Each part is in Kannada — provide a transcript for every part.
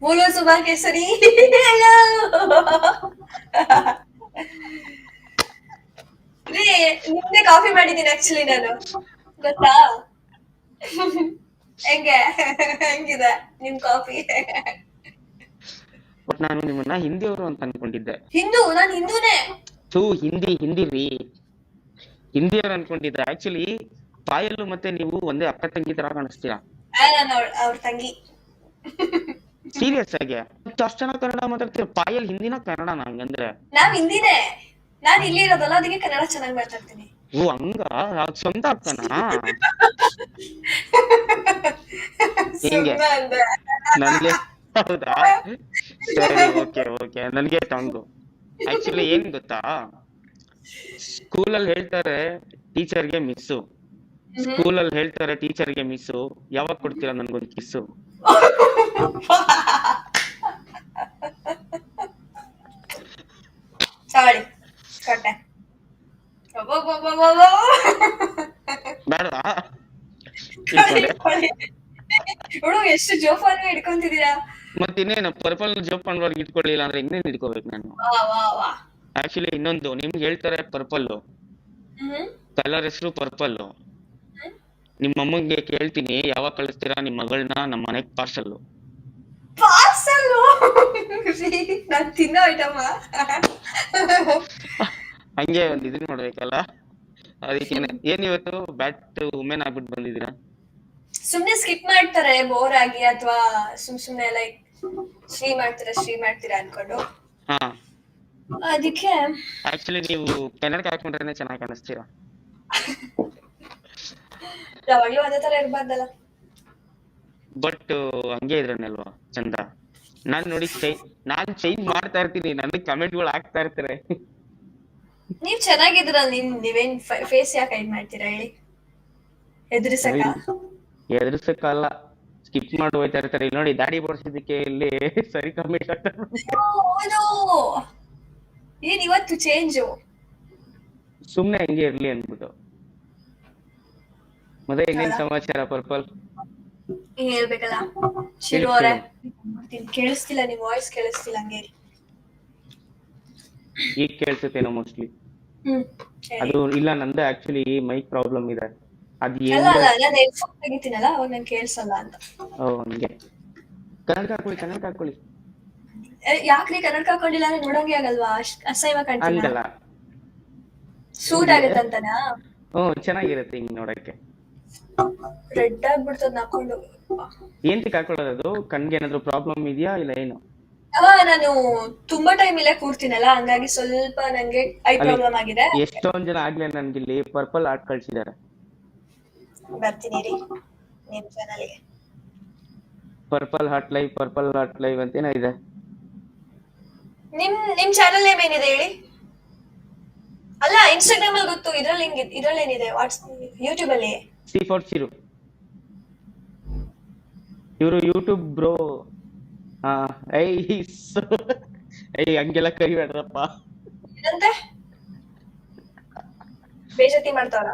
बोलो सुबह केसरी हेलो ರೀ ನಿಮ್ದೆ ಕಾಫಿ ಮಾಡಿದೀನಿ ಆಕ್ಚುಲಿ ನಾನು ಗೊತ್ತಾ ಹೆಂಗೆ ಹೆಂಗಿದೆ ನಿಮ್ ಕಾಫಿ ಬಟ್ ನಾನು ನಿಮ್ಮನ್ನ ಹಿಂದಿಯವರು ಅಂತ ಅನ್ಕೊಂಡಿದ್ದೆ. ಹಿಂದೂ ನಾನ್ ಹಿಂದೂನೇ ಹಿಂದಿ ರೀ, ಹಿಂದಿಯವ್ರು ಅನ್ಕೊಂಡಿದ್ದೆ. ಆಕ್ಚುಲಿ ಪಾಯಲ್ಲು ಮತ್ತೆ ನೀವು ಒಂದೇ ಅಕ್ಕ ತಂಗಿ ತರ ಕಾಣಿಸ್ತೀರಾ. ನಾನು ಅವ್ರ ತಂಗಿ ಸೀರಿಯಸ್ ಆಗಿ ಅಷ್ಟು ಚೆನ್ನಾಗಿ ಕನ್ನಡ ಮಾತಾಡ್ತೀರ. ಪಾಯಲ್ ಹಿಂದಿನ ಕನ್ನಡ ನಂಗಂದ್ರೆ. ನಾವ್ ಹಿಂದಿನೇ, ನಾನ್ ಇಲ್ಲಿ ಇರೋದಲ್ಲ ಅದಕ್ಕೆ ಕನ್ನಡ ಚೆನ್ನಾಗಿ ಮಾತಾಡ್ತೀನಿ. ಓ ಹಂಗ, ಸ್ವಂತ ಅಕ್ಕನಾ? ಹಿಂಗೆ ನನ್ಗೆ ಹೌದಾ? ಸರಿ, ಓಕೆ ಓಕೆ, ನನ್ಗೆ ಟಂಗು. ಆಕ್ಚುಲಿ ಏನ್ ಗೊತ್ತಾ, ಸ್ಕೂಲಲ್ಲಿ ಹೇಳ್ತಾರೆ ಟೀಚರ್ಗೆ ಮಿಸ್ಸು, ಸ್ಕೂಲಲ್ಲಿ ಹೇಳ್ತಾರೆ ಟೀಚರ್ಗೆ ಮಿಸ್ಸು, ಯಾವಾಗ ಕೊಡ್ತೀರಾ ನನ್ಗೊಂದು ಕಿಸ್ಸು? ಸಾರಿ ಕೊಟ್ಟೆ ಬೇಡವಾ? ಹುಡುಗ ಎಷ್ಟು ಜೋಪಾನ ಹಿಡ್ಕೊಂತಿದ್ದೀರಾ. ಮತ್ತಿನ್ನೇನು ಪರ್ಪಲ್ ಜೋಪಾನವಾಗಿ ಇಟ್ಕೊಳ್ಳಿಲ್ಲ ಅಂದ್ರೆ ಇನ್ನೇನ್ ಹಿಡ್ಕೋಬೇಕು ನಾನು? ಆಕ್ಚುಲಿ ಇನ್ನೊಂದು ನಿಮ್ಗೆ ಹೇಳ್ತಾರೆ ಪರ್ಪಲ್ ಕಲರ್ ಹೆಸರು ಪರ್ಪಲ್. ನಿಮ್ಮ ಅಮ್ಮಂಗೆ ಕೇಳ್ತೀನಿ ಯಾವಾಗ ಕಳಿಸ್ತೀರಾ ನಿಮ್ ಮಗಳನ್ನ ನಮ್ಮ ಮನೆಗ್ ಪಾರ್ಸಲ್. ನಾನ್ ತಿನ್ನೋ ಐಟಮ್ ಹಂಗೆ ಒಂದ್ ಇದನ್ ಮಾಡ್ಬೇಕಲ್ಲ, ಅದಕ್ಕೇನೆ. ಏನ್ ಇವತ್ತು ಬ್ಯಾಟ್ ವುಮೆನ್ ಆಗ್ಬಿಟ್ಟು ಬಂದಿದ್ದೀರಾ? ಸುಮ್ನೆ ಸ್ಕಿಪ್ ಮಾಡ್ತಾರೆ ಬೋರ್ ಆಗಿ, ಅಥವಾ ಸುಮ್ನೆ ಲೈಕ್ ಶ್ರೀ ಮಾಡ್ತೀರಾ ಅನ್ಕೊಂಡು. ಹಾ, ಅದಕ್ಕೆ ಆಕ್ಚುಲಿ ನೀವು ಕನ್ನಡಕ ಹಾಕೊಂಡ್ರೆ ಚೆನ್ನಾಗಿ ಕಾಣಿಸ್ತೀರಾ. ಯಾವಾಗ್ಲೂ ಅದೇ ತರ ಇರ್ಬಾರ್ದಲ್ಲ. ಬಟ್ ಹಂಗೆ ಇದ್ರನ್ನಲ್ವಾ ಚಂದ. ನಾನ್ ನೋಡಿ ನಾನ್ ಚೇಂಜ್ ಮಾಡ್ತಾ ಇರ್ತೀನಿ, ನನಗೆ ಕಮೆಂಟ್ಗಳು ಹಾಕ್ತಾ ಇರ್ತಾರೆ. ನೀವ್ ಚೆನ್ನಾಗಿದ್ರಲ್ಲ, ನೀವೇನ್ ಫೇಸ್ ಯಾಕೆ ಹೈಡ್ ಮಾಡ್ತೀರಾ ಹೇಳಿ? ಎದುರಿಸಕ್ಕಲ್ಲ, ಸ್ಕಿಪ್ ಮಾಡಿ ಹೋಯ್ತಾ ಇರ್ತಾರೆ. ಇಲ್ಲಿ ನೋಡಿ ದಾಡಿ ಬೋಡ್ಸಿದ್ದಕ್ಕೆ ಇಲ್ಲಿ ಸರಿ ಕಮೆಂಟ್ ಆಗ್ತಾರೆ. ಏನ್ ಇವತ್ತು ಚೇಂಜು? ಸುಮ್ನೆ ಹಂಗೆ ಇರ್ಲಿ ಅನ್ಬಿಟ್ಟು. ಮತ್ತೆ ಇನ್ನೇನ್ ಸಮಾಚಾರ ಪರ್ಪಲ್? ಹೇಳ್ಬೇಕಲ್ಲ ಶಿರು ಅವರೇ, ಕೇಳಿಸ್ತಿಲ್ಲ ನಿಮ್ ವಾಯ್ಸ್, ಕೇಳಿಸ್ತಿಲ್ಲ. ಹಂಗೆ ಈಗ ಕೇಳಿಸುತ್ತೇನೋ ಮೋಸ್ಟ್ಲಿ. ಅದು ಇಲ್ಲ, ನಂದು ಆಕ್ಚುಲಿ ಮೈಕ್ ಪ್ರಾಬ್ಲಮ್ ಇದೆ. ಅದು ತೆಗಿತೀನಲ್ಲ ಅವಾಗ ನಂಗೆ ಕೇಳಿಸಲ್ಲ ಅಂತ. ಓ ಹಂಗೆ. ಕನ್ನಡಕ ಹಾಕೊಳ್ಳಿ. ಯಾಕ್ರಿ ಕನ್ನಡಕ ಹಾಕೊಂಡಿಲ್ಲ ಅಂದ್ರೆ ನೋಡಂಗೆ ಆಗಲ್ವಾ? ಅಸಹ್ಯ ಕಾಣ್ತಿಲ್ಲ. ಸೂಟ್ ಆಗತ್ತಂತನಾ? ಚೆನ್ನಾಗಿರುತ್ತೆ ಹಿಂಗ್ ನೋಡಕ್ಕೆ. ರೆಡ್ ಆಗ್ಬಿಡ್ತದ ಹಾಕೊಂಡು. ಏಂತಕ್ಕೆ ಹಾಕೊಳ್ಳೋದು? ಅದು ಕಣ್ಗೆ ಏನಾದ್ರು ಪ್ರಾಬ್ಲಮ್ ಇದೆಯಾ ಇಲ್ಲ ಏನು? ನಾನು ತುಂಬಾ ಟೈಮ್ ಇಲ್ಲೇ ಕೂರ್ತೀನಲ್ಲ, ಹಂಗಾಗಿ ಸ್ವಲ್ಪ ನಂಗೆ ಐ ಪ್ರಾಬ್ಲಮ್ ಆಗಿದೆ. ಎಷ್ಟೊಂದ್ ಜನ ಆಗ್ಲೇ ನನ್ಗಿಲ್ಲಿ ಪರ್ಪಲ್ ಆರ್ಟ್ ಕಳ್ಸಿದ್ದಾರೆ. ಬರ್ತೀನಿ ರೀ ನಿಮ್ ಚಾನಲ್ಗೆ. ಪರ್ಪಲ್ ಹಾರ್ಟ್ ಲೈವ್ ಅಂತ ಏನೋ ಇದೆ. ನಿಮ್ ಚಾನಲ್ ನೇಮ್ ಏನಿದೆ ಹೇಳಿ? ಅಲ್ಲ ಇನ್ಸ್ಟಾಗ್ರಾಮ್ ಅಲ್ಲಿ ಗೊತ್ತು, ಇದ್ರಲ್ಲಿ ಏನಿದೆ? ಯೂಟ್ಯೂಬ್ ಅಲ್ಲಿ C4 ಚಿರು, ಇವರು ಯೂಟ್ಯೂಬ್ ಬ್ರೋ. ಹಂಗೆಲ್ಲ ಕರಿಬೇಡ್ರಪ್ಪ. ಏನಂತೆ ಬೇಜತಿ ಮಾಡ್ತಾರ?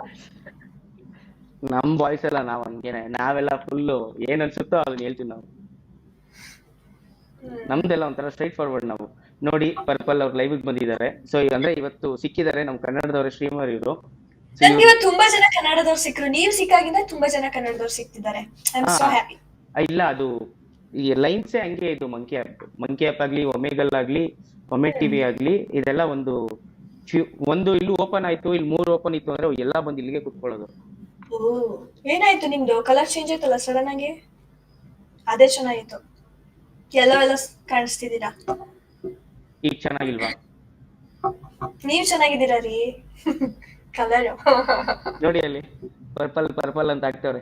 ನಮ್ ಬಾಯ್ಸ್ ಎಲ್ಲ ನಾವ್ ಹಂಗೇನೆ, ನಾವೆಲ್ಲ ಫುಲ್ಲು ಏನ್ ಅನ್ಸುತ್ತೋ ಅದನ್ನ ಹೇಳ್ತೀವಿ ನಾವು. ನಮ್ದೆಲ್ಲ ಒಂಥರ ಸ್ಟ್ರೈಟ್ ಫಾರ್ವರ್ಡ್ ನಾವು. ನೋಡಿ ಪರ್ಪಲ್ ಅವ್ರ ಲೈವ್ ಬಂದಿದ್ದಾರೆ. ಸೊ ಅಂದ್ರೆ ಇವತ್ತು ಸಿಕ್ಕಿದ್ದಾರೆ ನಮ್ ಕನ್ನಡದವರ ಸ್ಟ್ರೀಮರ್ ಇವರು. ನನ್ಗೆ ಇವತ್ತು ತುಂಬಾ ಜನ ಕನ್ನಡದವ್ರು ಸಿಕ್ಕರು. ನೀವು ಸಿಕ್ಕಾಗಿಂದ ತುಂಬಾ ಜನ ಕನ್ನಡದವ್ರು ಸಿಕ್ತಿದ್ದಾರೆ. I am so happy. ಇಲ್ಲ, ಅದು ಈ ಲೈನ್ಸೇ ಹಂಗೆ. ಇದು ಮಂಕಿ ಆಪ್ ಆಗ್ಲಿ, ಒಮೆಗಲ್ ಆಗ್ಲಿ, ಒಮೆಟ್ ಟಿವಿ ಆಗ್ಲಿ, ಇದೆಲ್ಲ ಒಂದು ಇಲ್ಲೂ ಓಪನ್ ಆಯ್ತು, ಇಲ್ಲಿ 3 ಓಪನ್ ಇತ್ತು ಅಂದ್ರೆ ಎಲ್ಲ ಬಂದು ಇಲ್ಲಿಗೆ ಕುತ್ಕೊಳ್ಳೋದು. ಏನಾಯ್ತು ನಿಮ್ದು? ಕಲರ್ ಚೇಂಜ್ ಆಯ್ತಲ್ಲ ಸಡನ್ ಆಗಿ. ಅದೇ ಚೆನ್ನಾಗಿತ್ತು. ಎಲ್ಲ ಕಾಣಿಸ್ತಿದ್ದೀರಾ. ಈಗ ಚೆನ್ನಾಗಿಲ್ವಾ? ನೀವ್ ಚೆನ್ನಾಗಿದ್ದೀರಾ ರೀ. ಕಲರ್ ನೋಡಿ ಅಲ್ಲಿ ಪರ್ಪಲ್ ಅಂತ ಹಾಕ್ತವ್ರೆ.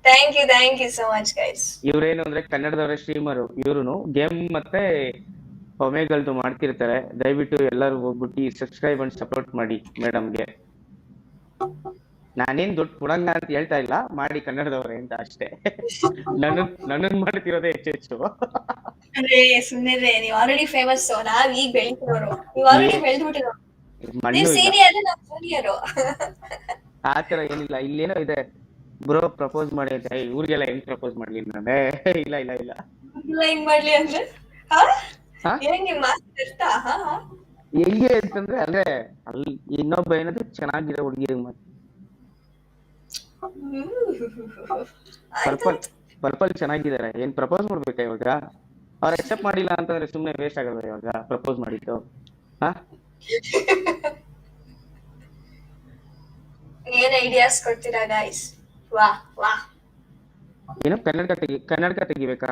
Thank you so much guys. ಇವ್ರೇನು ಅಂದ್ರೆ ಕನ್ನಡದವರ ಸ್ಟ್ರೀಮರು. ಇವ್ರು ಗೇಮ್ ಮತ್ತೆ ಒಮೆಗಲ್ದು ಮಾಡ್ತಿರ್ತಾರೆ. ದಯವಿಟ್ಟು ಎಲ್ಲರೂ ಹೋಗ್ಬಿಟ್ಟು ಸಬ್ಸ್ಕ್ರೈಬ್ ಅಂಡ್ ಸಪೋರ್ಟ್ ಮಾಡಿ ಮೇಡಮ್ಗೆ. ನಾನೇನ್ ದುಡ್ಡು ಕೊಡಂಗ ಅಂತ ಹೇಳ್ತಾ ಇಲ್ಲ, ಮಾಡಿ ಕನ್ನಡದವ್ರೆ ಅಂತ ಅಷ್ಟೇ. ನನ್ನನ್ ಮಾಡ್ತಿರೋದೇ ಹೆಚ್ಚು. ಸುಮ್ಮನೆ ನೀವ್ ಆಲ್ರೆಡಿ ಫೇಮಸ್, ನಾವ್ ಈಗ ಬೆಳಿತಿರೋರು. ನೀವ್ ಆಲ್ರೆಡಿ ಬೆಳೆದ್ಬಿಟ್ಟಿರೋ. ನೀವ್ ಸೀನಿಯರ್, ನಾವ್ ಜೂನಿಯರ್. ಆತರ ಏನಿಲ್ಲ. ಇಲ್ಲೇನೋ ಇದೆ ಬ್ರೋ ಪ್ರಪೋಸ್ ಮಾಡಿ ಅಂತ. ಇವ್ರಿಗೆಲ್ಲ ಹೆಂಗ್ ಪ್ರಪೋಸ್ ಮಾಡ್ಲಿ ನಾನು? ಇಲ್ಲ. ಇಲ್ಲ ಹಿಂಗ್ ಮಾಡ್ಲಿ ಅಂದ್ರೆ ಹಾ ಹಾ ಏನ್ ನಿಮ್ ಮಾತು ಇರ್ತಾ ಹಾ ಹೆಂಗೆ ಅಂತಂದ್ರೆ ಅಂದ್ರೆ ಅಲ್ಲಿ ಇನ್ನೊಬ್ಬ ಏನಾದ್ರು ಚೆನ್ನಾಗಿರೋ ಹುಡುಗಿ ಮತ್ತೆ ಪರ್ಪಲ್ ಆಯ್ತಾಯ್ತು. ಪರ್ಪಲ್ ಚೆನ್ನಾಗಿದ್ದಾರೆ, ಏನ್ ಪ್ರಪೋಸ್ ಮಾಡ್ಬೇಕಾ ಇವಾಗ? ಅವ್ರು ಅಕ್ಸೆಪ್ಟ್ ಮಾಡಿಲ್ಲ ಅಂತಂದ್ರೆ ಸುಮ್ನೆ ವೇಸ್ಟ್ ಆಗಲ್ವಾ ಇವಾಗ ಪ್ರಪೋಸ್ ಮಾಡಿದ್ದು? ಹಾ ಏನ್ ಐಡಿಯಾಸ್ ಕೊಡ್ತೀರಾ ಗೈಸ್? ವಾ ವಾ. ಏನು ಕನ್ನಡಕ ತೆಗಿಬೇಕಾ?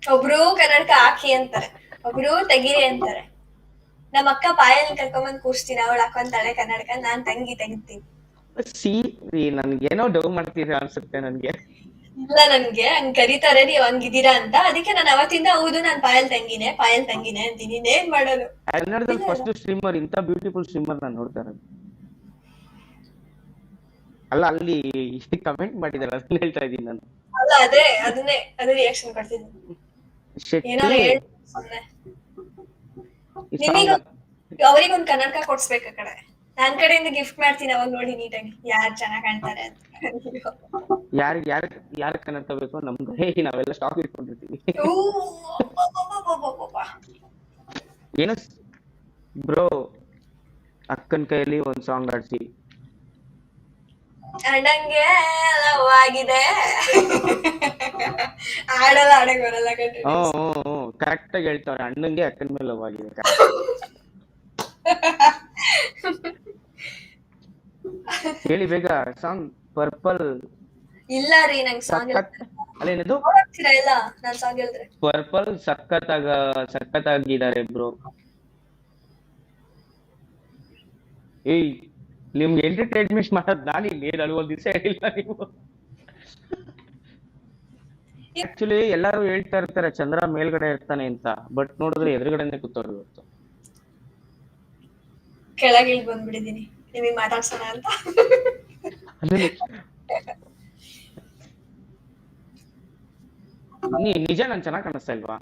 ಒಬ್ರು ಕನ್ನಡಕ ಹಾಕಿ ಅಂತಾರೆ, ಒಬ್ರು ತೆಗೀರಿ ಅಂತಾರೆ. ನಮ್ಮ ಅಕ್ಕ ಪಾಯಲ್ ಕರ್ಕೊಂಬಂದ್ ಕೂರ್ಸ್ತೀನಿ, ಅವಳು ಹಾಕೊಂತಾಳೆ ಕನ್ನಡಕ, ನಾನ್ ತಂಗಿ ತೆಗಿತೀನಿ. ಸಿ ನನ್ಗೇನೋ ಡವ್ ಮಾಡ್ತೀರಾ ಅನ್ಸುತ್ತೆ ನನ್ಗೆ. ಇಲ್ಲ ನನ್ಗೆ ಹಂಗ್ ಕರೀತಾರೆ ನೀವ್ ಹಂಗಿದ್ದೀರಾ ಅಂತ, ಅದಕ್ಕೆ ನಾನು ಅವತ್ತಿಂದ ಹೌದು ನಾನ್ ಪಾಯಲ್ ತಂಗಿನೇ ಅಂತೀನಿ. ಇನ್ನೇನ್ ಮಾಡೋದು? ಕನ್ನಡದಲ್ಲಿ ಇಲ್ಲ ಇಲ್ಲ. ಫಸ್ಟ್ ಸ್ಟ್ರೀಮರ್, ಇಂತ ಬ್ಯೂಟಿಫುಲ್ ಸ್ಟ್ರೀಮರ್ ನಾನು ನೋಡ್ತಾ ಇರೋದು. ಅಲ್ಲ ಅಲ್ಲಿ ಕಮೆಂಟ್ ಮಾಡಿದಾರೆ ಅದನ್ನ ಹೇಳ್ತಾ ಇದೀನಿ ನಾನು. ಅಲ್ಲ ಅದೇ ರಿಯಾಕ್ಷನ್ ಕೊಡ್ತಿದ್ದೀನಿ. ಶೆಟ್ಟಿ ಏನಾರ ಹೇಳಿ ಸುಮ್ನೆ. ಈ ನಿಮಗ ಸಾಂಗ್ ಅವ್ರಿಗೊಂದ್ ಕನ್ನಡಕ ಕೊಡ್ಸ್ಬೇಕ ಕಡೆ, ನನ್ ಕಡೆಯಿಂದ ಗಿಫ್ಟ್ ಮಾಡ್ತೀನಿ, ಅವಾಗ ನೋಡಿ ನೀಟಾಗಿ ಯಾರ್ ಚೆನ್ನಾಗ್ ಕಾಣ್ತಾರೆ ಅಂತ. ಯಾರ ಕನ್ನಡಕ ಬೇಕು ನಮ್ಗೆ, ನಾವೆಲ್ಲ ಸ್ಟಾಕ್ ಇಟ್ಕೊಂಡಿರ್ತೀವಿ. ಊ, ಅಬ್ಬಬ್ಬಬ್ಬಬ್ಬಬ್ಬಬ್ಬ. ಏನು ಬ್ರೋ, ಅಕ್ಕನ ಕೈಯಲ್ಲಿ ಒಂದ್ ಸಾಂಗ್ ಆಡ್ಸಿ. ಅಣ್ಣಂಗೆ ಲವ್ ಆಗಿದೆ. ಆಡಕ್ ಬರಲ್ಲ ಕಣ್ರಿ. ಕರೆಕ್ಟ್ ಆಗಿ ಹೇಳ್ತಾವ್ರೆ, ಅಣ್ಣಂಗೆ ಅಕ್ಕನ ಮೇಲೆ ಲವ್ ಆಗಿದೆ. ಹೇಳಿ ಬೇಗ ಸಾಂಗ್. ಪರ್ಪಲ್ ಇಲ್ಲ ರೀ ನಂಗೆ ಸಾಂಗ್ ಅಲ್ಲೇನದು ಇಲ್ಲ, ನಾನ್ ಸಾಂಗ್ ಹೇಳಿದ್ರೆ ಪರ್ಪಲ್ ಸಖತ್ತಾಗಿದ್ದಾರೆ ಬ್ರೋ. ಏಯ್ ನಿಮ್ಗೆ ಎಂಟರ್ಟೈನ್ಮೆಂಟ್ ಮಾಡೋದ್ ನಾನು ಇಲ್ಲಿ ನಾನು ಒಂದ್ ದಿವಸ ಹೇಳಿಲ್ಲ ನೀವು. ಆಕ್ಚುಲಿ ಎಲ್ಲಾರು ಹೇಳ್ತಾ ಇರ್ತಾರೆ ಚಂದ್ರ ಮೇಲ್ಗಡೆ ಇರ್ತಾನೆ ಅಂತ, ಬಟ್ ನೋಡಿದ್ರೆ ಎದುರುಗಡೆನೆ ಕೂತವ್ರು ಇವತ್ತು. ಕೆಳಗೆ ಇಳಿದು ಬಂದ್ಬಿಟ್ಟಿದೀನಿ ನಿಮಗೆ ಮಾತಾಡ್ಸೋಣ ಅಂತ. ನಿಜ ನನ್ ಚೆನ್ನಾಗ್ ಕಾಣಿಸ್ತಾ ಇಲ್ವಾ?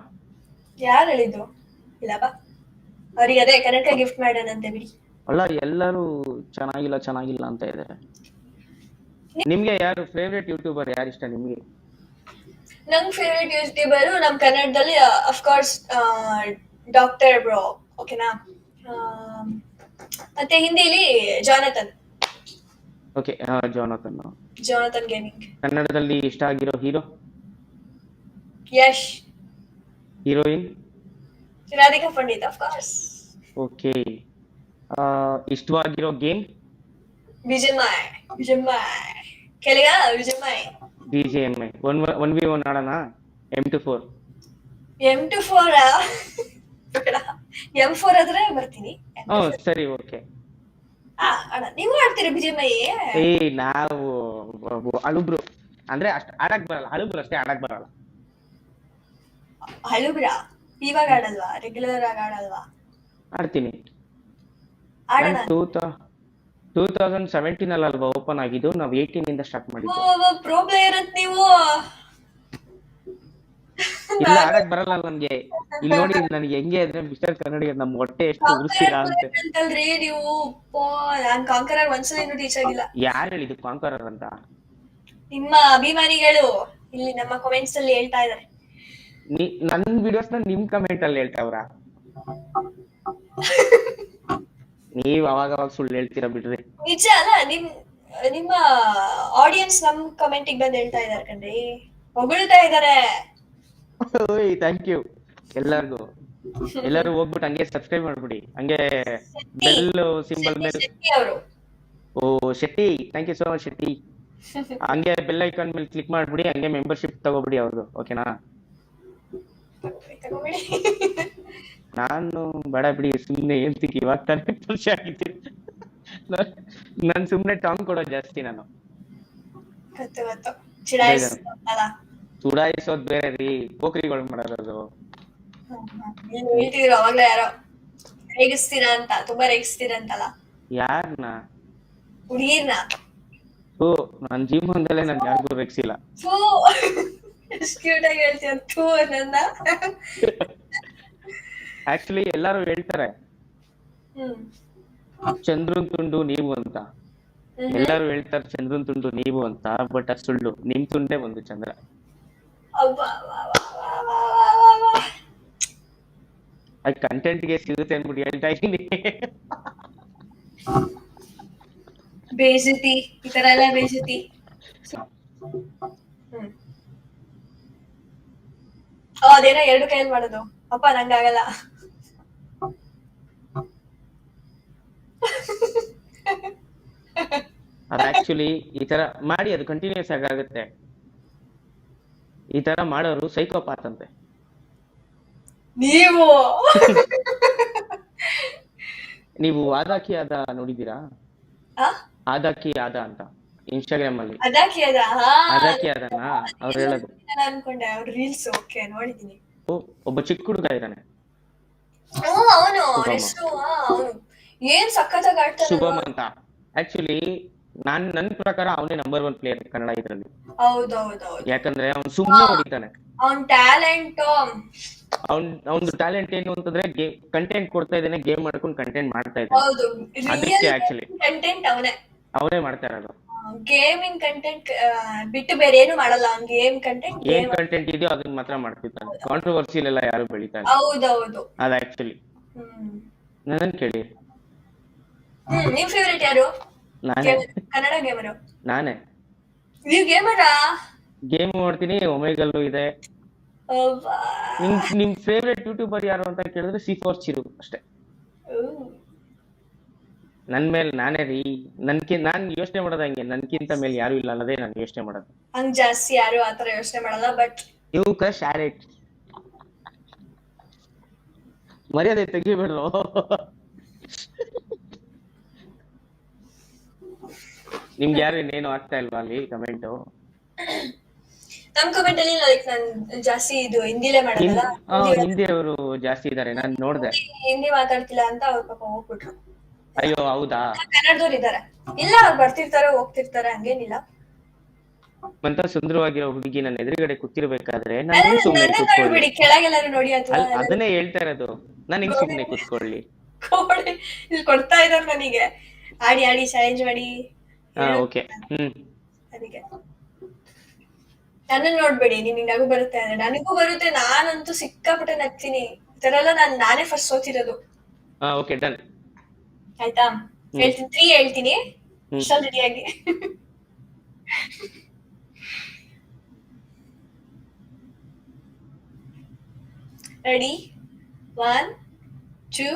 ಯಾರು ಹೇಳಿದ್ರು? ಇಲ್ಲ ಬಾ, ಅವ್ರಿಗೆ ಅದೇ ಕನ್ನಡಕ ಗಿಫ್ಟ್ ಮಾಡೋಣಂತೆ ಬಿಡಿ. ಅಲ್ಲ ಎಲ್ಲರೂ ಚೆನ್ನಾಗಿಲ್ಲ ಅಂತ ಇದ್ದಾರೆ. ನಿಮ್ಗೆ ಯಾರು ಫೇವ್ರೆಟ್ ಯೂಟ್ಯೂಬರ್, ಯಾರು ಇಷ್ಟ ನಿಮ್ಗೆ? ನಂಗ್ ಫೇವ್ರೆಟ್ ಯೂಟ್ಯೂಬರ್ ನಮ್ ಕನ್ನಡದಲ್ಲಿ ಅಫ್ಕೋರ್ಸ್ ಡಾಕ್ಟರ್ ಬ್ರೋ, ಓಕೆನಾ. ಮತ್ತೆ ಹಿಂದಿಲಿ ಜಾನತನ್. Okay, ಜಾನತನ್ gaming. ಕನ್ನಡದಲ್ಲಿ ಇಷ್ಟ ಆಗಿರೋ hero? Yash. Heroine? Radhika Pandit of course. Okay. ಇಷ್ಟವಾಗಿರೋ ಗೇಮ್? ವಿಜಯಮೈ. ಕೆಳಗ ವಿಜಯಮೈ. BGMI 1v1 ಆಡೋಣ? M24. M24 ಬೇಡ, M4 ಆದ್ರೆ ಬರ್ತೀನಿ. ಸರಿ, ಓಕೆ. ನೀವು ಆಡ್ತೀರಾ ಬಿಜೆಮೈ? ನಾವು ಹಳುಬ್ರು, ಅಂದ್ರೆ ಅಷ್ಟು ಆಡಕ್ ಬರಲ್ಲ, ಹಳುಬ್ರು ಅಷ್ಟೇ ಆಡಕ್ ಬರಲ್ಲ. ಹಳುಬ್ರಾ? ಇವಾಗ ಆಡಲ್ವಾ? ರೆಗ್ಯುಲರ್ ಆಗಿ ಆಡಲ್ವಾ? ಆಡ್ತೀನಿ. ಆಡೋಣ. 2017 ಅಲ್ವಾ ಓಪನ್ ಆಗಿದ್ದು, ನಾವು 18 ಇಂದ ಸ್ಟಾರ್ಟ್ ಮಾಡಿದ್ದು. ಪ್ರೋ ಪ್ಲೇಯರ್ ಅಂತ ನೀವು? ಇಲ್ಲ, ಆಡಕ್ ಬರಲ್ಲ ನನ್ಗೆ. ಇಲ್ಲಿ ನೋಡಿ ನನಗೆ ಹೆಂಗೆ ಅಂದ್ರೆ ಮಿಸ್ಟರ್ ಕನ್ನಡಿಗ ನಮ್ ಹೊಟ್ಟೆ ಎಷ್ಟು ಉರ್ಸ್ತೀರಾ ಅಂತಲ್ರಿ ನೀವು. ನಾನ್ ಕಾಂಕರರ್ ಒಂದ್ಸಲ ಟೀಚ್ ಆಗಿಲ್ಲ. ಯಾರು ಹೇಳಿದ್ದು ಕಾಂಕರರ್ ಅಂತ? ನಿಮ್ಮ ಅಭಿಮಾನಿಗಳು ಇಲ್ಲಿ ನಮ್ಮ ಕಮೆಂಟ್ಸ್ ಅಲ್ಲಿ ಹೇಳ್ತಾ ಇದಾರೆ. ನನ್ ವಿಡಿಯೋಸ್ ನ ನಿಮ್ ಕಮೆಂಟ್ ಅಲ್ಲಿ ಹೇಳ್ತಾವ್ರ? ನೀವ್ ಅವಾಗ ಸುಳ್ಳು ಹೇಳ್ತೀರಾ ಬಿಡ್ರಿ. ನಿಜ ಅಲ್ಲ, ನಿಮ್ಮ ಆಡಿಯನ್ಸ್ ನಮ್ ಕಮೆಂಟಿಗೆ ಬಂದು ಹೇಳ್ತಾ ಇದಾರೆ ಕಣ್ರಿ, ಹೊಗಳ್ತಾ ಇದಾರೆ. ಥ್ಯಾಂಕ್ ಯು ಎಲ್ಲರಿಗೂ. ಎಲ್ಲರೂ ಹೋಗ್ಬಿಟ್ಟು ಹಂಗೆ ಸಬ್ಸ್ಕ್ರೈಬ್ ಮಾಡ್ಬಿಡಿ, ಹಂಗೆ ಬೆಲ್ ಸಿಂಬಲ್ ಮೇಲೆ. Oh Shetty, thank you so much Shetty. ಹಂಗೆ ಬೆಲ್ ಐಕಾನ್ ಮೇಲೆ ಕ್ಲಿಕ್ ಮಾಡ್ಬಿಡಿ, ಹಂಗೆ ಮೆಂಬರ್ಶಿಪ್ ತಗೋಬಿಡಿ ಅವ್ರದ್ದು, ಓಕೆನಾ? ನಾನು ಬೇಡ ಬಿಡಿ, ಸುಮ್ನೆ ಹೇಳ್ತೀನಿ, ಇವಾಗ ತಾನೇ ವರ್ಷ ಆಗಿದ್ದೀನಿ. ನಾನು ಸುಮ್ನೆ ಟಾಂಗ್ ಕೊಡೋದು ಜಾಸ್ತಿ. ನಾನು ಚುಡಾಯಿಸೋದ್ ಬೇರೆ ರೀ, ಪೋಖ್ರಿಗಳು ಮಾಡೋದು. ಹೇಳ್ತಿದ್ರು ಅವಾಗ್ಲೇ ಯಾರೋ ರೇಗಿಸ್ತೀರಾ ಅಂತ, ತುಂಬಾ ರೇಗಿಸ್ತೀರಾ ಅಂತಲ್ಲ. ಯಾರನ್ನ? ಹುಡುಗಿರ್ನ. ನನ್ ಜೀವನದಲ್ಲೇ ನನ್ ಯಾರಿಗೂ ರೇಗಿಸಿಲ್ಲ. ಎಷ್ಟು ಕ್ಯೂಟ್ ಆಗಿ ಹೇಳ್ತೀಯ ನನ್ನ. ಆಕ್ಚುಲಿ ಎಲ್ಲಾರು ಹೇಳ್ತಾರೆ ಚಂದ್ರನ್ ತುಂಡು ನೀವು ಅಂತ. ಎಲ್ಲಾರು ಹೇಳ್ತಾರೆ ಚಂದ್ರನ್ ತುಂಡು ನೀವು ಅಂತ, ಬಟ್ ಅದು ಸುಳ್ಳು. ನಿಮ್ ತುಂಡೇ ಒಂದು ಚಂದ್ರ. ಅಬ್ಬಾ, ವಾ, ವಾ, ವಾ, ವಾ, ವಾ, ವಾ, ವಾ. ಅದು ಕಂಟೆಂಟ್ಗೆ ಸಿಗುತ್ತೆ ಅಂದ್ಬಿಟ್ಟು ಹೇಳ್ತಾ ಇದ್ದೀನಿ. ಬೇಜತಿ ಈ ತರ ಎಲ್ಲ ಬೇಜತಿ. ಹ್ಮ್ ಅದೇನೋ 2 ಕೈಯಲ್ಲಿ ಮಾಡೋದು. ಅಪ್ಪ ನಂಗಾಗಲ್ಲ. ಅದು ಆಕ್ಚುಲಿ ಈ ತರ ಮಾಡಿ ಅದು ಕಂಟಿನ್ಯೂಸ್ ಆಗುತ್ತೆ. ಈ ತರ ಮಾಡೋರು ಸೈಕೋಪಾತ್ ಅಂತೆ. ನೀವು ನೀವು ಆದಾಕಿ ಆದ ನೋಡಿದೀರಾ? ಆದಾಕಿ ಆದ ಅಂತ ಇನ್ಸ್ಟಾಗ್ರಾಮ್ ಅಲ್ಲಿ. ಅದಾಕಿ ಅದ ಆದಾಕಿ ಆದನ ಅವ್ರು ಹೇಳೋದು. ಅನ್ಕೊಂಡೆ ಅವ್ರ ರೀಲ್ಸ್. ಓಕೆ ನೋಡಿದೀನಿ. ಒಬ್ಬ ಚಿಕ್ಕ ಹುಡುಗ ಇದ್ದಾನೆ, ಅವನು ಹೆಸರು ಅವನು ಏನ್ ಸಖತ್ತಾಗಿ ಆಡ್ತಾನೆ ಶುಭಮ್ ಅಂತ. ಆಕ್ಚುಲಿ ನನ್ ಪ್ರಕಾರ ಅವನೇ ನಂಬರ್ 1 ಪ್ಲೇಯರ್ ಕನ್ನಡ ಇದರಲ್ಲಿ. ಹೌದೌದೌದು. ಯಾಕಂದ್ರೆ ಅವ್ನು ಸುಮ್ಮನೆ ಹೊಡಿತಾನೆ. ಅವ್ನ್ ಟ್ಯಾಲೆಂಟ್ ಅವ್ನ ಟ್ಯಾಲೆಂಟ್ ಏನು ಅಂತಂದ್ರೆ ಕಂಟೆಂಟ್ ಕೊಡ್ತಾ ಇದ್ದಾನೆ, ಗೇಮ್ ಮಾಡ್ಕೊಂಡು ಕಂಟೆಂಟ್ ಮಾಡ್ತಾ ಇದ್ದಾನೆ. ಹೌದು, ಅದಕ್ಕೆ ಆಕ್ಚುಲಿ ಕಂಟೆಂಟ್ ಅವನೇ ಮಾಡ್ತಾ ಇರೋದು. ಗೇಮಿಂಗ್ ಕಂಟೆಂಟ್ ಬಿಟ್ಟು ಬೇರೆ ಏನು ಮಾಡಲ್ಲ. ಅವ್ನ್ ಗೇಮ್ ಕಂಟೆಂಟ್ ಏನ್ ಕಂಟೆಂಟ್ ಇದೆಯೋ ಅದನ್ನ ಮಾತ್ರ ಮಾಡ್ತಿರ್ತಾನೆ. ಕಾಂಟ್ರವರ್ಸಿಲ್ ಎಲ್ಲ ಯಾರು ಬೆಳಿತಾರೆ. ಹೌದೌದು. ಅದ ಆಕ್ಚುಲಿ ನನ್ನ ಕೇಳಿ. ನಿಮ್ ಫೇವರೇಟ್ ಯಾರು? ನಾನೇ. ಕನ್ನಡ ಗೇಮರು? ನಾನೇ. ನೀವ್ ಗೇಮರಾ? ಗೇಮ್ ಮಾಡ್ತೀನಿ, ಒಮೆಗಲ್ಲು ಇದೆ. ನಿಮ್ ಫೇವರೇಟ್ ಯೂಟ್ಯೂಬರ್ ಯಾರು ಅಂತ ಕೇಳಿದ್ರೆ C4 ಚಿರು ಅಷ್ಟೇ. ನನ್ ಮೇಲೆ ನಾನೇ ರೀ. ನಾನ್ ಯೋಚನೆ ಮಾಡೋದು ಹಂಗೆ, ನನ್ಕಿಂತ ಮೇಲೆ ಯಾರು ಇಲ್ಲ ಅನ್ನೋದೇ ನಾನು ಯೋಚನೆ ಮಾಡೋದು. ಹಂಗ್ ಜಾಸ್ತಿ ಯಾರು ಆತರ ಯೋಚನೆ ಮಾಡಲ್ಲ. ಬಟ್ ನೀವು ಶಾರೆಟ್ ಮರ್ಯಾದೆ ತೆಗಿಬೇಡ್ರು. ನಿಮ್ಗೆ ಯಾರು ಇನ್ನೇನು ಆಗ್ತಾ ಇಲ್ವಾ ಅಲ್ಲಿ ಕಮೆಂಟು? ನಮ್ ಕಮೆಂಟ್ ಅಲ್ಲಿ ಲೈಕ್ ನಾನ್ ಜಾಸ್ತಿ ಇದು ಹಿಂದಿಲೇ ಮಾಡಲ್ಲ. ಹಿಂದಿ ಅವರು ಜಾಸ್ತಿ ಇದಾರೆ, ನಾನ್ ನೋಡ್ದೆ. ಹಿಂದಿ ಮಾತಾಡ್ತಿಲ್ಲ ಅಂತ ಅವ್ರ ಪಾಪ ಹೋಗ್ಬಿಟ್ರು. ಅಯ್ಯೋ ಹೌದಾ? ಕನ್ನಡದವ್ರು ಇದಾರೆ. ಇಲ್ಲ ಅವ್ರು ಬರ್ತಿರ್ತಾರೆ ಹೋಗ್ತಿರ್ತಾರೆ, ಹಂಗೇನಿಲ್ಲ. ಅಂತ ಸುಂದರವಾಗಿರೋ ಹುಡುಗಿ ನನ್ನ ಎದುರುಗಡೆ ಕೂತಿರ್ಬೇಕಾದ್ರೆ ನಾನು ಸುಮ್ಮನೆ ಕೂತ್ಕೊಳ್ಳಿ. ಕೆಳಗೆಲ್ಲಾರು ನೋಡಿ ಅದನ್ನೇ ಹೇಳ್ತಾ ಇರೋದು. ನಾನು ಹಿಂಗ್ ಸುಮ್ಮನೆ ಕೂತ್ಕೊಳ್ಳಿ. ಇಲ್ಲಿ ಕೊಡ್ತಾ ಇದಾರೆ ನನಗೆ, ಆಡಿ ಆಡಿ ಚಾಲೆಂಜ್ ಮಾಡಿ. ಓಕೆ. ಅದಕ್ಕೆ ನನ್ನನ್ನು ನೋಡ್ಬೇಡಿ, ನಿಮಗೆ ನಗು ಬರುತ್ತೆ ಅಂದ್ರೆ ನನಗೂ ಬರುತ್ತೆ. ನಾನಂತೂ ಸಿಕ್ಕಾಪಟ್ಟೆ ನಗ್ತೀನಿ. ಈ ತರ ಎಲ್ಲ ನಾನೇ ಫಸ್ಟ್ ಸೋತಿರೋದು. Okay done. ಆಯ್ತಾ? ಹೇಳ್ತೀನಿ 3 ಹೇಳ್ತೀನಿ, ರೆಡಿಯಾಗಿ. ರೆಡಿ? 1 2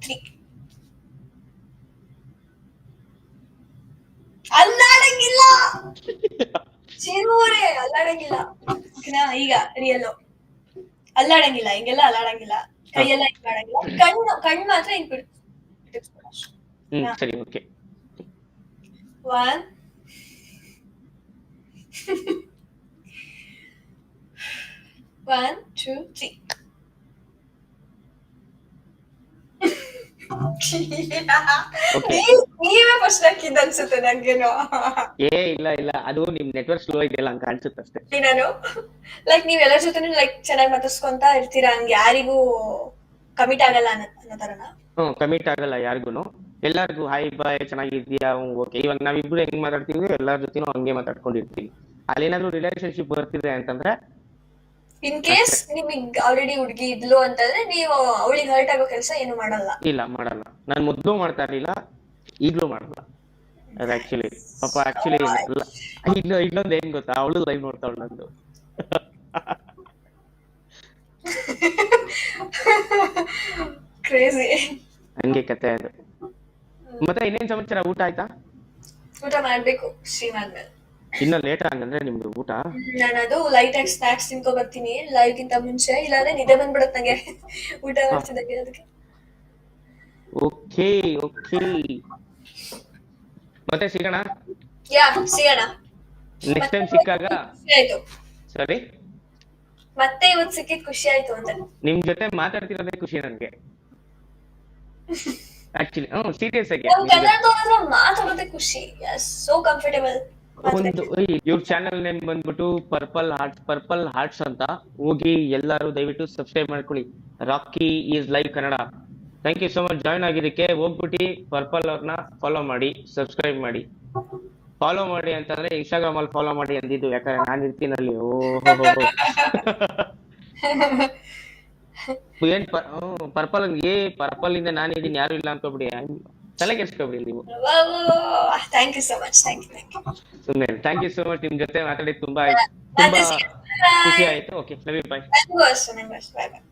3. ಅಲ್ಲಾಡಂಗಿಲ್ಲ ಚಿರುವರೆ, ಅಲ್ಲಾಡಂಗಿಲ್ಲ. ಈಗ ರಿಯಲ್ ಅಲ್ಲಾಡಂಗಿಲ್ಲ, ಹಿಂಗೆಲ್ಲ ಅಲ್ಲಾಡಂಗಿಲ್ಲ. ಕೈಯೆಲ್ಲ ಹಿಂಗ್ ಮಾಡಂಗಿಲ್ಲ. ಕಣ್ಣು ಮಾತ್ರ ಹಿಂಗ್ ಬಿಡು. ಸರಿ ಓಕೆ. 1 1 2 3. ನೀವೇ ಫಸ್ಟ್ ಹಾಕಿದ್ದ ಅನ್ಸುತ್ತೆ ನಂಗೇನು. ಇಲ್ಲ ಅದು ನಿಮ್ ನೆಟ್ವರ್ಕ್ ಸ್ಲೋ ಇದೆಯಲ್ಲ ಹಂಗ ಕಾಣಿಸುತ್ತೆ ಅಷ್ಟೇ. ನಾನು ಲೈಕ್ ನೀವ್ ಎಲ್ಲರ ಜೊತೆ ಲೈಕ್ ಚೆನ್ನಾಗಿ ಮಾತಾಡ್ಸ್ಕೊಂತ ಇರ್ತೀರಾ, ಹಂಗ ಯಾರಿಗೂ ಕಮಿಟ್ ಆಗಲ್ಲ ಅನ್ನೋ ತರನ? ಕಮಿಟ್ ಆಗಲ್ಲ ಯಾರಿಗೂನು. ಎಲ್ಲಾರ್ಗು ಹಾಯ್ ಬಾಯ್ ಚೆನ್ನಾಗಿದ್ಯಾ ಓಕೆ. ಇವಾಗ ನಾವಿಬ್ರು ಹೆಂಗ್ ಮಾತಾಡ್ತೀವಿ ಎಲ್ಲಾರ ಜೊತೆನೂ ಹಂಗೆ ಮಾತಾಡ್ಕೊಂಡಿರ್ತೀವಿ. ಅಲ್ಲೇನಾದ್ರೂ ರಿಲೇಶನ್ಶಿಪ್ ಬರ್ತಿದೆ ಅಂತಂದ್ರೆ, ಇನ್ ಕೇಸ್ ನಿಮಗ್ ಆಲ್ರೆಡಿ ಹುಡುಗಿ ಇದ್ಲು ಅಂತಂದ್ರೆ ನೀವು ಅವಳಿಗೆ ಹರ್ಟ್ ಆಗೋ ಕೆಲಸ ಏನು ಮಾಡಲ್ಲ? ಇಲ್ಲ ಮಾಡಲ್ಲ. ನಾನು ಮೊದ್ಲು ಮಾಡ್ತಾ ಇರ್ಲಿಲ್ಲ, ಈಗ್ಲೂ ಮಾಡಲ್ಲ. ಅದು ಆಕ್ಚುಲಿ ಪಾಪ ಆಕ್ಚುಲಿ ಇನ್ನೊಂದು ಏನ್ ಗೊತ್ತಾ, ಅವಳು ಲೈವ್ ನೋಡ್ತಾವಳು ನಂದು. ಕ್ರೇಜಿ. ಹಂಗೆ ಕತೆ ಅದು. ಮತ್ತೆ ಇನ್ನೇನ್ ಸಮಾಚಾರ? ಊಟ ಆಯ್ತಾ? ಊಟ ಮಾಡ್ಬೇಕು ಶ್ರೀಮಾದ್ಮೇಲೆ. ಇನ್ನ ಲೇಟ್ ಆಗಂದ್ರೆ ನಿಮ್ದು ಊಟ? ನಾನು ಅದು ಲೈಟ್ ಆಗಿ ಸ್ನಾಕ್ಸ್ ತಿನ್ಕೊ ಬರ್ತೀನಿ ಲೈವ್ ಗಿಂತ ಮುಂಚೆ, ಇಲ್ಲಾಂದ್ರೆ ನಿದ್ದೆ ಬಂದ್ಬಿಡತ್ ನಂಗೆ ಊಟ ಮಾಡ್ತಿದ್ದಂಗೆ. ಅದಕ್ಕೆ ಓಕೆ ಓಕೆ, ಮತ್ತೆ ಸಿಗೋಣ. ಸಿಗೋಣ ನೆಕ್ಸ್ಟ್ ಟೈಮ್ ಸಿಕ್ಕಾಗ. ಆಯ್ತು. ಸರಿ, ಮತ್ತೆ ಇವತ್ತು ಸಿಕ್ಕಿದ್ ಖುಷಿ ಆಯ್ತು ಅಂತ. ನಿಮ್ ಜೊತೆ ಮಾತಾಡ್ತಿರೋದೇ ಖುಷಿ ನನ್ಗೆ ಆಕ್ಚುಲಿ. ಸೀರಿಯಸ್ ಆಗಿ ಕನ್ನಡದವ್ರ ಮಾತಾಡೋದೇ ಖುಷಿ. So comfortable. ಒಂದು ಇವ್ರ ಚಾನೆಲ್ ನೇಮ್ ಬಂದ್ಬಿಟ್ಟು ಪರ್ಪಲ್ ಹಾರ್ಟ್ಸ್ ಅಂತ. ಹೋಗಿ ಎಲ್ಲರೂ ದಯವಿಟ್ಟು ಸಬ್ಸ್ಕ್ರೈಬ್ ಮಾಡ್ಕೊಳ್ಳಿ. Rocky is live Kannada. Thank you so much join ಆಗಿದ್ದಕ್ಕೆ. ಹೋಗ್ಬಿಟ್ಟು ಪರ್ಪಲ್ ಅವ್ರನ್ನ ಫಾಲೋ ಮಾಡಿ, ಸಬ್ಸ್ಕ್ರೈಬ್ ಮಾಡಿ. ಫಾಲೋ ಮಾಡಿ ಅಂತಂದ್ರೆ ಇನ್ಸ್ಟಾಗ್ರಾಮ್ ಅಲ್ಲಿ ಫಾಲೋ ಮಾಡಿ ಅಂದಿದ್ದು, ಯಾಕಂದ್ರೆ ನಾನು ಇರ್ತೀನಿ ಅಲ್ಲಿ. ಓಹೋ ಏನ್ ಪರ್ಪಲ್ ಪರ್ಪಲ್ ಇಂದ ನಾನು ಇದೀನಿ, ಯಾರು ಇಲ್ಲ ಅನ್ಕೋಬಿಡಿ, ತಲೆ ಕೆಡ್ಸ್ಕೊಬಿಡಿ ನೀವು. Thank you so much. Thank you. ಸುಮ್ಮನೆ ಥ್ಯಾಂಕ್ ಯು ಸೋ ಮಚ್. ನಿಮ್ ಜೊತೆ ಮಾತಾಡಿ ತುಂಬಾ ಖುಷಿ ಆಯ್ತು. Okay, love you, bye. ನಂಗೂ ಅಷ್ಟೇ. ಬಾಯ್ ಬಾಯ್.